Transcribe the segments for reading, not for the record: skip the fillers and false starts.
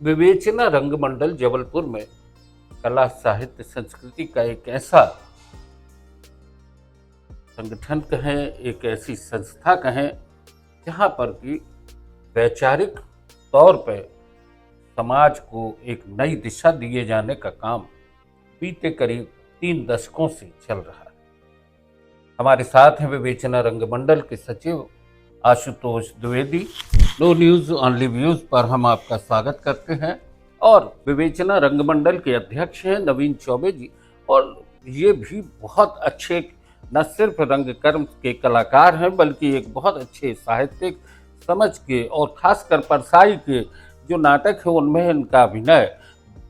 विवेचना रंगमंडल जबलपुर में कला साहित्य संस्कृति का एक ऐसा संगठन कहें, एक ऐसी संस्था कहें जहां पर कि वैचारिक तौर पर समाज को एक नई दिशा दिए जाने का काम बीते करीब 3 दशकों से चल रहा है। हमारे साथ हैं विवेचना रंगमंडल के सचिव Ashutosh Dwivedi. No news only views पर हम आपका स्वागत करते हैं। और विवेचना रंगमंडल के अध्यक्ष हैं नवीन चौबे जी, और ये भी बहुत अच्छे न सिर्फ रंगकर्म के कलाकार हैं बल्कि एक बहुत अच्छे साहित्यिक समझ के और खासकर परसाई के जो नाटक है उनमें इनका अभिनय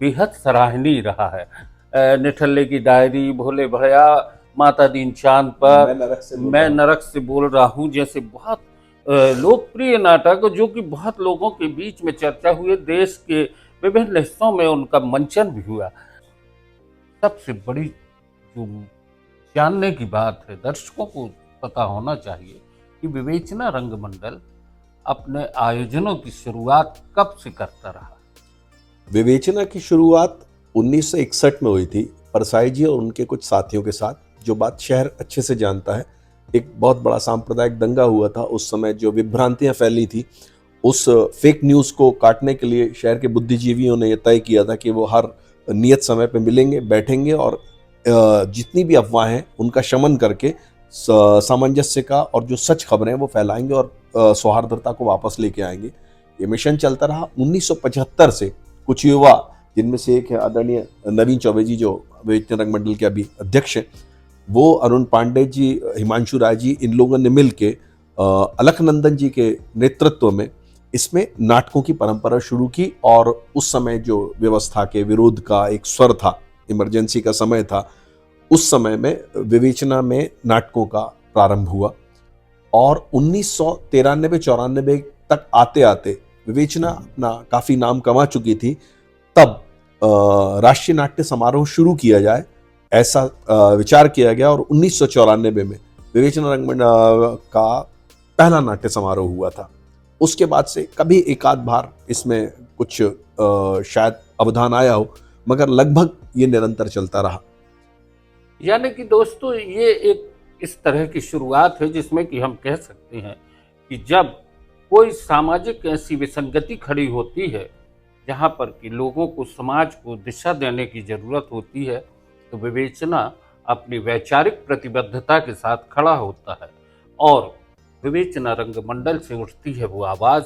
बेहद सराहनीय रहा है। निठल्ले की डायरी, भोले भैया, माता दीन चांद पर, मैं नरक से बोल रहा हूँ जैसे बहुत लोकप्रिय नाटक जो कि बहुत लोगों के बीच में चर्चा हुए, देश के विभिन्न हिस्सों में उनका मंचन भी हुआ। सबसे बड़ी जो जानने की बात है, दर्शकों को पता होना चाहिए कि विवेचना रंगमंडल अपने आयोजनों की शुरुआत कब से करता रहा। विवेचना की शुरुआत 1961 में हुई थी परसाई जी और उनके कुछ साथियों के साथ। जो बात शहर अच्छे से जानता है, एक बहुत बड़ा सांप्रदायिक दंगा हुआ था उस समय, जो विभ्रांतियां फैली थी, उस फेक न्यूज़ को काटने के लिए शहर के बुद्धिजीवियों ने यह तय किया था कि वो हर नियत समय पे मिलेंगे, बैठेंगे और जितनी भी अफवाहें हैं उनका शमन करके सामंजस्य का और जो सच खबरें हैं वो फैलाएंगे और सौहार्दता को वापस लेके आएंगे। ये मिशन चलता रहा। 1975 से कुछ युवा, जिनमें से एक है आदरणीय नवीन चौबे जी जो विवेचना रंगमंडल के अभी अध्यक्ष हैं, वो अरुण पांडे जी, हिमांशु राय जी, इन लोगों ने मिल के अलखनंदन जी के नेतृत्व में इसमें नाटकों की परंपरा शुरू की। और उस समय जो व्यवस्था के विरोध का एक स्वर था, इमरजेंसी का समय था, उस समय में विवेचना में नाटकों का प्रारंभ हुआ। और 1993-94 तक आते आते विवेचना अपना काफ़ी नाम कमा चुकी थी। तब राष्ट्रीय नाट्य समारोह शुरू किया जाए, ऐसा विचार किया गया और 1994 में विवेचना रंगमंडल का पहला नाट्य समारोह हुआ था। उसके बाद से कभी एक आध बार इसमें कुछ शायद अवधान आया हो, मगर लगभग ये निरंतर चलता रहा। यानी कि दोस्तों, ये एक इस तरह की शुरुआत है जिसमें कि हम कह सकते हैं कि जब कोई सामाजिक ऐसी विसंगति खड़ी होती है जहाँ पर कि लोगों को, समाज को दिशा देने की ज़रूरत होती है, तो विवेचना अपनी वैचारिक प्रतिबद्धता के साथ खड़ा होता है। और विवेचना रंगमंडल से उठती है वो आवाज़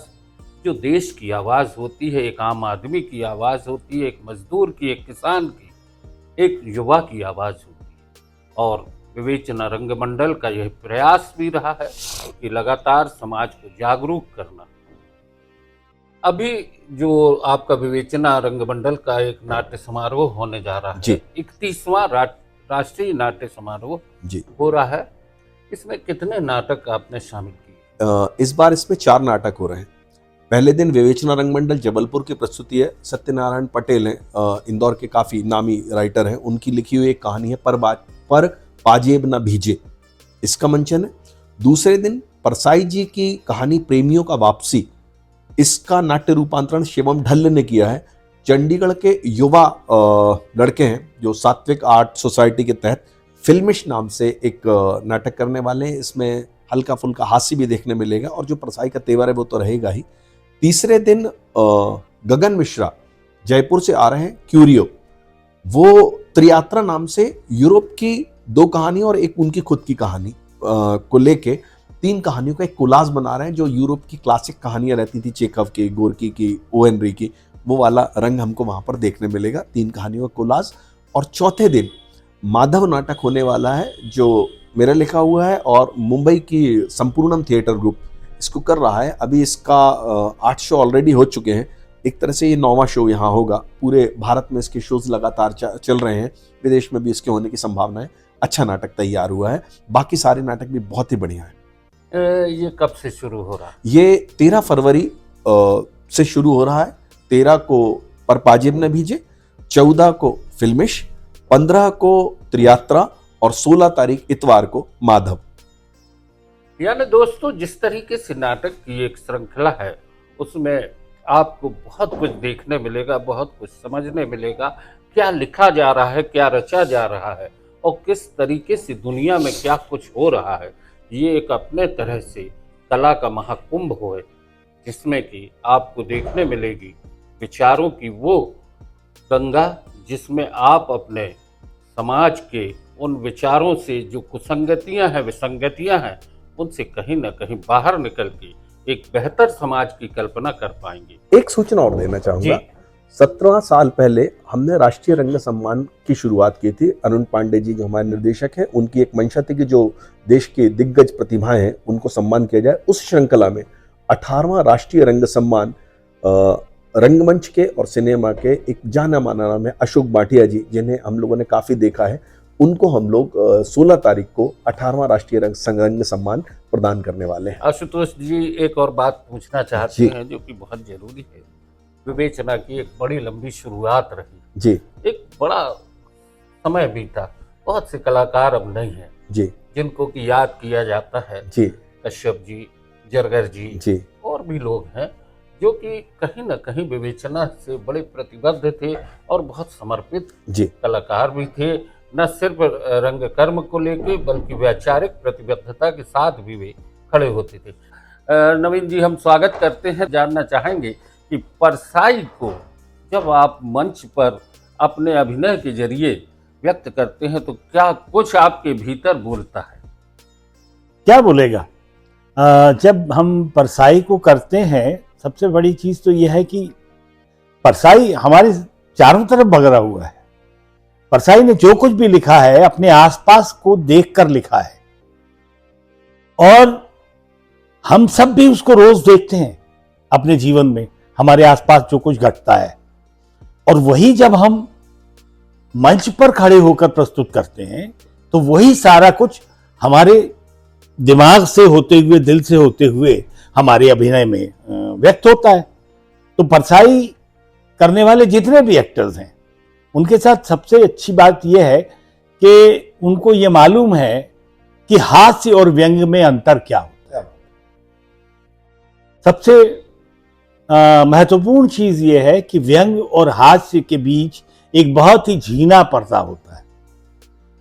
जो देश की आवाज़ होती है, एक आम आदमी की आवाज़ होती है, एक मजदूर की, एक किसान की, एक युवा की आवाज़ होती है। और विवेचना रंगमंडल का यह प्रयास भी रहा है कि लगातार समाज को जागरूक करना। अभी जो आपका विवेचना रंगमंडल का एक नाट्य समारोह होने जा रहा है, 31वां राष्ट्रीय नाट्य समारोह जी हो रहा है, इसमें कितने नाटक आपने शामिल किए? इस बार इसमें 4 नाटक हो रहे हैं। पहले दिन विवेचना रंगमंडल जबलपुर की प्रस्तुति है। सत्यनारायण पटेल हैं, इंदौर के काफ़ी नामी राइटर हैं, उनकी लिखी हुई एक कहानी है पर पाजेब न भीजे, इसका मंचन है। दूसरे दिन परसाई जी की कहानी प्रेमियों का वापसी, इसका नाट्य रूपांतरण शिवम ढल्ल ने किया है। चंडीगढ़ के युवा लड़के हैं जो सात्विक आर्ट सोसाइटी के तहत फिल्मिश नाम से एक नाटक करने वाले हैं। इसमें हल्का फुल्का हास्य भी देखने मिलेगा और जो परसाई का तेवर है वो तो रहेगा ही। तीसरे दिन गगन मिश्रा जयपुर से आ रहे हैं, क्यूरियो, वो त्रियात्रा नाम से यूरोप की 2 कहानी और एक उनकी खुद की कहानी को लेके 3 कहानियों का एक कोलाज बना रहे हैं। जो यूरोप की क्लासिक कहानियां रहती थी, चेखव की, गोरकी की, ओ हेनरी की, वो वाला रंग हमको वहां पर देखने मिलेगा। 3 कहानियों का कोलाज। और चौथे दिन माधव नाटक होने वाला है जो मेरा लिखा हुआ है और मुंबई की संपूर्णम थिएटर ग्रुप इसको कर रहा है। अभी इसका 8 शो ऑलरेडी हो चुके हैं। एक तरह से ये 9वां शो यहाँ होगा। पूरे भारत में इसके शोज लगातार चल रहे हैं, विदेश में भी इसके होने की संभावना है। अच्छा नाटक तैयार हुआ है। बाकी सारे नाटक भी बहुत ही बढ़िया है। ये कब से शुरू हो रहा है? ये 13 फरवरी से शुरू हो रहा है। 13 को पर पाजेब न भीजे, 14 को फिल्मिश, 15 को त्रियात्रा और 16 तारीख इतवार को माधव। यानी दोस्तों, जिस तरीके से नाटक की एक श्रृंखला है उसमें आपको बहुत कुछ देखने मिलेगा, बहुत कुछ समझने मिलेगा, क्या लिखा जा रहा है, क्या रचा जा रहा है और किस तरीके से दुनिया में क्या कुछ हो रहा है। ये एक अपने तरह से कला का महाकुंभ है, जिसमें कि आपको देखने मिलेगी विचारों की वो गंगा, जिसमें आप अपने समाज के उन विचारों से जो कुसंगतियां हैं, विसंगतियां हैं, उनसे कहीं ना कहीं बाहर निकल के एक बेहतर समाज की कल्पना कर पाएंगे। एक सूचना और देना चाहूंगा। जी। 17 साल पहले हमने राष्ट्रीय रंग सम्मान की शुरुआत की थी। अरुण पांडे जी जो हमारे निर्देशक हैं, उनकी एक मंशा थी कि जो देश के दिग्गज प्रतिभाएं हैं उनको सम्मान किया जाए। उस श्रृंखला में 18वां राष्ट्रीय रंग सम्मान रंगमंच के और सिनेमा के एक जाना माना नाम है अशोक भाटिया जी, जिन्हें हम लोगों ने काफी देखा है। उनको हम लोग 16 तारीख को 18वां राष्ट्रीय रंग सम्मान प्रदान करने वाले हैं। आशुतोष जी, एक और बात पूछना चाहते हैं जो कि बहुत जरूरी है। विवेचना की एक बड़ी लंबी शुरुआत रही जी, एक बड़ा समय बीता, बहुत से कलाकार अब नहीं है जी, जिनको कि याद किया जाता है। जी, कश्यप जी, जरगर जी, जी, और भी लोग हैं जो कि कहीं न कहीं विवेचना से बड़े प्रतिबद्ध थे और बहुत समर्पित जी, कलाकार भी थे। न सिर्फ रंगकर्म को लेके बल्कि वैचारिक प्रतिबद्धता के साथ भी वे खड़े होते थे। नवीन जी, हम स्वागत करते हैं। जानना चाहेंगे कि परसाई को जब आप मंच पर अपने अभिनय के जरिए व्यक्त करते हैं तो क्या कुछ आपके भीतर बोलता है? क्या बोलेगा? जब हम परसाई को करते हैं, सबसे बड़ी चीज तो यह है कि परसाई हमारे चारों तरफ बगरा हुआ है। परसाई ने जो कुछ भी लिखा है अपने आसपास को देखकर लिखा है और हम सब भी उसको रोज देखते हैं अपने जीवन में, हमारे आसपास जो कुछ घटता है। और वही जब हम मंच पर खड़े होकर प्रस्तुत करते हैं तो वही सारा कुछ हमारे दिमाग से होते हुए, दिल से होते हुए हमारे अभिनय में व्यक्त होता है। तो परसाई करने वाले जितने भी एक्टर्स हैं उनके साथ सबसे अच्छी बात यह है कि उनको ये मालूम है कि हास्य और व्यंग में अंतर क्या होता है। सबसे महत्वपूर्ण चीज यह है कि व्यंग और हास्य के बीच एक बहुत ही झीना पर्दा होता है।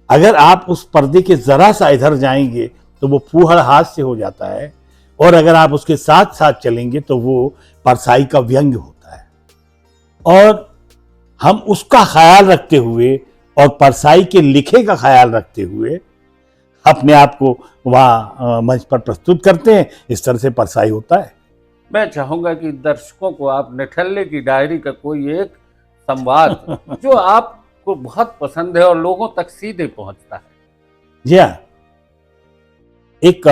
अगर आप उस पर्दे के जरा सा इधर जाएंगे तो वो फूहड़ हास्य हो जाता है और अगर आप उसके साथ साथ चलेंगे तो वो परसाई का व्यंग होता है। और हम उसका ख्याल रखते हुए और परसाई के लिखे का ख्याल रखते हुए अपने आप को वहां मंच पर प्रस्तुत करते हैं। इस तरह से परसाई होता है। मैं चाहूंगा कि दर्शकों को आप निठल्ले की डायरी का कोई एक संवाद जो आपको बहुत पसंद है और लोगों तक सीधे पहुंचता है। जी हाँ, एक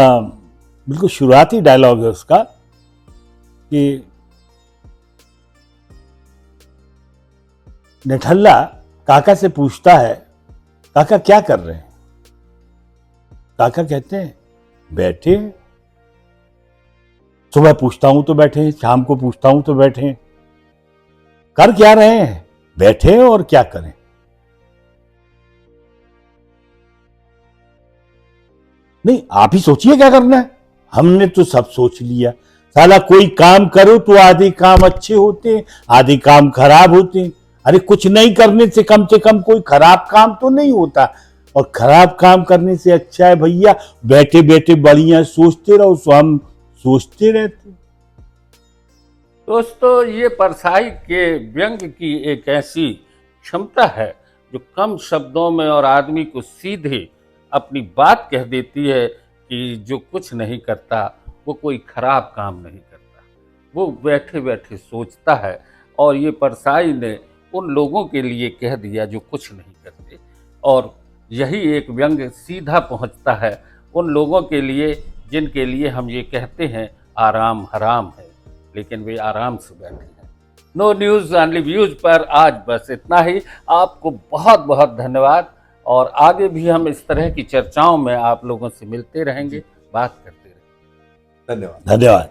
बिल्कुल शुरुआती डायलॉग है उसका कि निठल्ला काका से पूछता है, काका क्या कर रहे हैं? काका कहते हैं, बैठे हैं। सुबह पूछता हूं तो बैठे हैं, शाम को पूछता हूं तो बैठे हैं। कर क्या रहे हैं? बैठे हैं, और क्या करें? नहीं, आप ही सोचिए क्या करना है। हमने तो सब सोच लिया। साला कोई काम करो तो आधे काम अच्छे होते हैं, आधे काम खराब होते हैं। अरे कुछ नहीं करने से कम कोई खराब काम तो नहीं होता, और खराब काम करने से अच्छा है भैया बैठे बैठे बढ़िया सोचते रहो। सो हम सोचते रहते। दोस्तों, ये परसाई के व्यंग की एक ऐसी क्षमता है जो कम शब्दों में और आदमी को सीधे अपनी बात कह देती है कि जो कुछ नहीं करता वो कोई खराब काम नहीं करता, वो बैठे बैठे सोचता है। और ये परसाई ने उन लोगों के लिए कह दिया जो कुछ नहीं करते, और यही एक व्यंग सीधा पहुंचता है उन लोगों के लिए जिनके लिए हम ये कहते हैं आराम हराम है, लेकिन वे आराम से बैठे हैं। नो न्यूज़ ओनली व्यूज पर आज बस इतना ही। आपको बहुत बहुत धन्यवाद, और आगे भी हम इस तरह की चर्चाओं में आप लोगों से मिलते रहेंगे, बात करते रहेंगे। धन्यवाद। धन्यवाद।